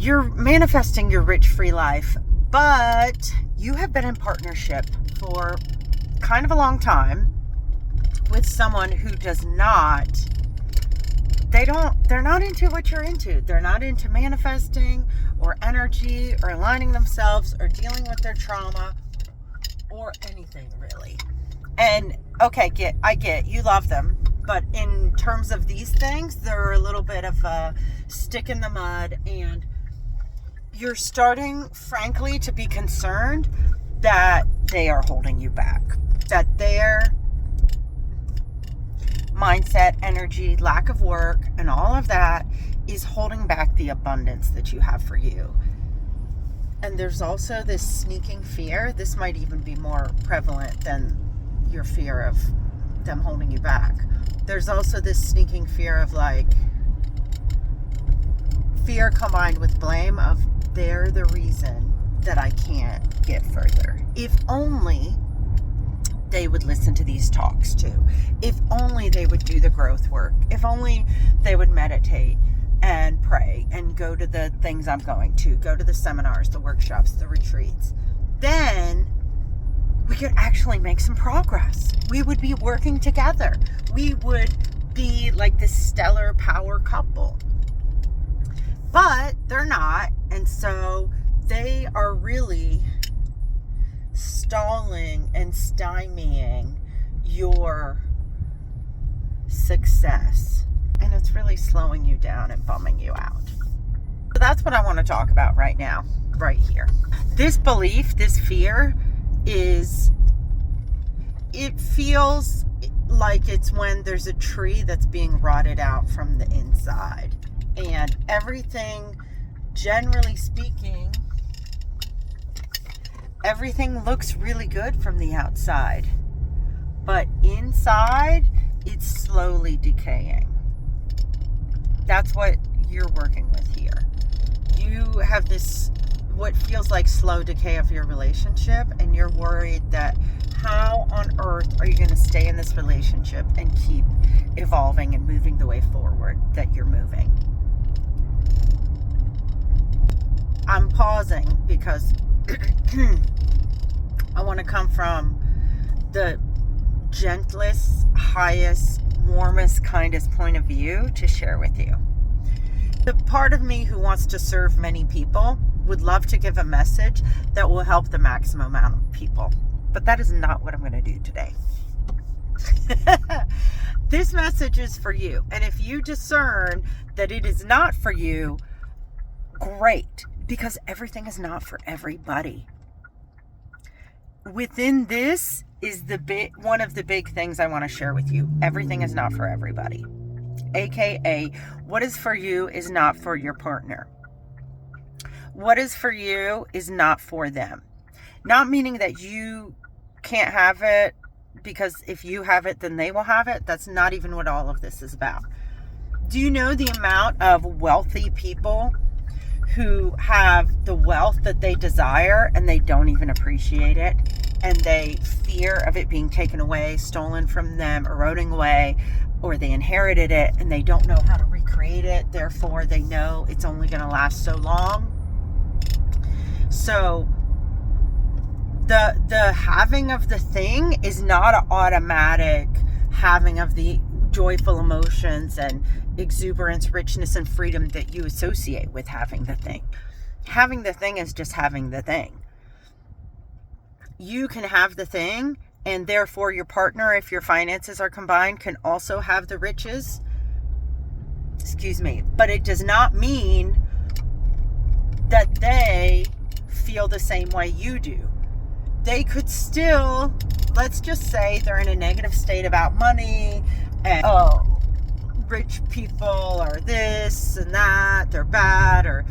you're manifesting your rich, free life, but you have been in partnership for kind of a long time with someone who does not, they're not into what you're into. They're not into manifesting or energy or aligning themselves or dealing with their trauma or anything really. And okay, I get you love them, but in terms of these things, they're a little bit of a stick in the mud, and you're starting, frankly, to be concerned that they are holding you back, that their mindset, energy, lack of work, and all of that is holding back the abundance that you have for you. And there's also this sneaking fear. This might even be more prevalent than your fear of them holding you back. There's also this sneaking fear of fear combined with blame of they're the reason that I can't get further. If only they would listen to these talks too. If only they would do the growth work. If only they would meditate and pray and go to the things I'm going to, go to the seminars, the workshops, the retreats. Then we could actually make some progress. We would be working together. We would be like this stellar power couple. But they're not. And so they are really stalling and stymieing your success. And it's really slowing you down and bumming you out. So that's what I want to talk about right now, right here. This belief, this fear it feels like it's when there's a tree that's being rotted out from the inside. And everything, generally speaking, everything looks really good from the outside. But inside, it's slowly decaying. That's what you're working with here. You have this, what feels like slow decay of your relationship, and you're worried that how on earth are you going to stay in this relationship and keep evolving and moving the way forward that you're moving. I'm pausing because I want to come from the gentlest, highest, warmest, kindest point of view to share with you. The part of me who wants to serve many people would love to give a message that will help the maximum amount of people. But that is not what I'm going to do today. This message is for you. And if you discern that it is not for you, great. Because everything is not for everybody. Within this is one of the big things I want to share with you. Everything is not for everybody. AKA, what is for you is not for your partner. What is for you is not for them. Not meaning that you can't have it, because if you have it, then they will have it. That's not even what all of this is about. Do you know the amount of wealthy people who have the wealth that they desire and they don't even appreciate it, and they fear of it being taken away, stolen from them, eroding away, or they inherited it and they don't know how to recreate it, therefore they know it's only going to last so long? So the having of the thing is not an automatic having of the joyful emotions and exuberance, richness, and freedom that you associate with having the thing. Having the thing is just having the thing. You can have the thing, and therefore your partner, if your finances are combined, can also have the riches. But it does not mean that they feel the same way you do. They could still, let's just say they're in a negative state about money, and rich people are this and that, they're bad, or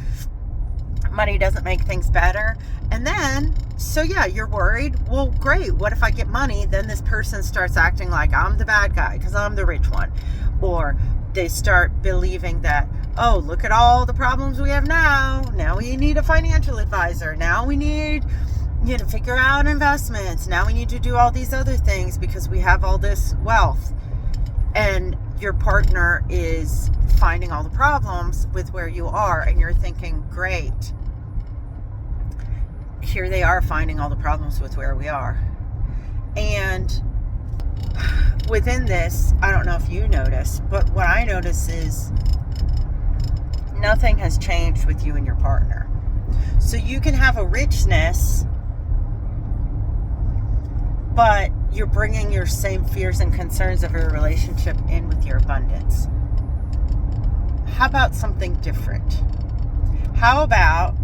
money doesn't make things better. And then, so yeah, you're worried. Well, great. What if I get money? Then this person starts acting like I'm the bad guy because I'm the rich one. Or they start believing that, oh, look at all the problems we have now. Now we need a financial advisor. Now we need, to figure out investments. Now we need to do all these other things because we have all this wealth. And your partner is finding all the problems with where you are, and you're thinking, great, here they are finding all the problems with where we are. And within this, I don't know if you notice, but what I notice is nothing has changed with you and your partner. So you can have a richness, but you're bringing your same fears and concerns of your relationship in with your abundance. How about something different? How about,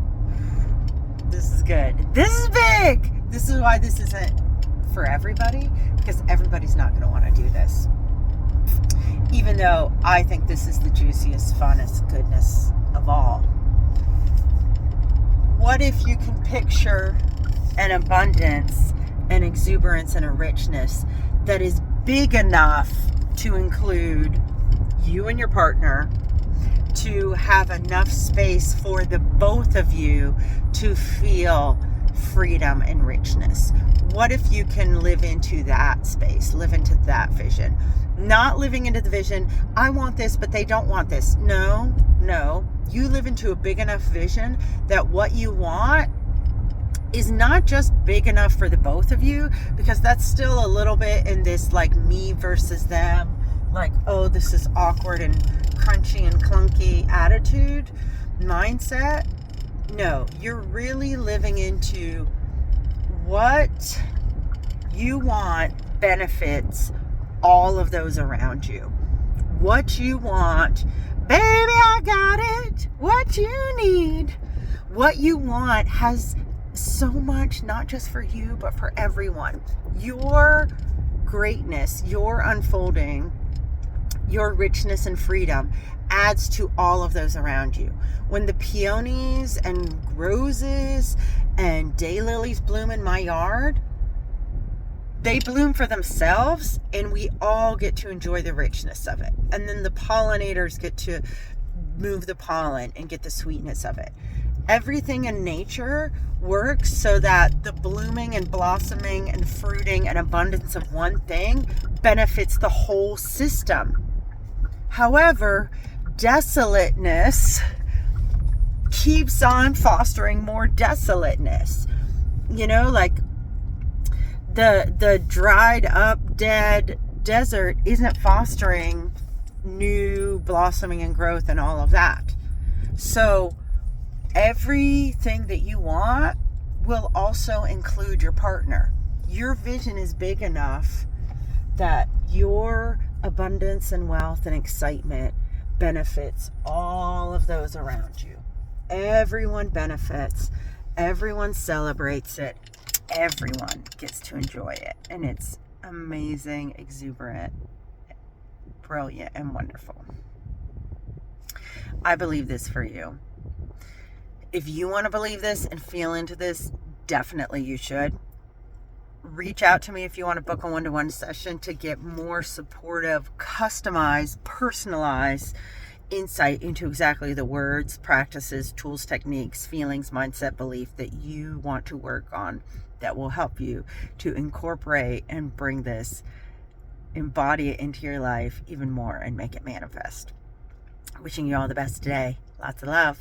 this is good, this is big, this is why this isn't for everybody, because everybody's not going to want to do this. Even though I think this is the juiciest, funnest goodness of all. What if you can picture an abundance, an exuberance, and a richness that is big enough to include you and your partner, to have enough space for the both of you to feel freedom and richness? What if you can live into that space, live into that vision? Not living into the vision, I want this, but they don't want this. No. You live into a big enough vision that what you want is not just big enough for the both of you, because that's still a little bit in this like me versus them, like, oh, this is awkward and crunchy and clunky attitude, mindset. No, you're really living into what you want benefits all of those around you. What you want, baby, I got it. What you need, what you want has so much, not just for you, but for everyone. Your greatness, your unfolding, your richness and freedom adds to all of those around you. When the peonies and roses and daylilies bloom in my yard, they bloom for themselves, and we all get to enjoy the richness of it. And then the pollinators get to move the pollen and get the sweetness of it. Everything in nature works so that the blooming and blossoming and fruiting and abundance of one thing benefits the whole system. However, desolateness keeps on fostering more desolateness. You know, like the dried up, dead desert isn't fostering new blossoming and growth and all of that. So everything that you want will also include your partner. Your vision is big enough that your abundance and wealth and excitement benefits all of those around you. Everyone benefits. Everyone celebrates it. Everyone gets to enjoy it. And it's amazing, exuberant, brilliant, and wonderful. I believe this for you. If you want to believe this and feel into this, definitely you should. Reach out to me if you want to book a one-to-one session to get more supportive, customized, personalized insight into exactly the words, practices, tools, techniques, feelings, mindset, belief that you want to work on that will help you to incorporate and bring this, embody it into your life even more and make it manifest. Wishing you all the best today. Lots of love.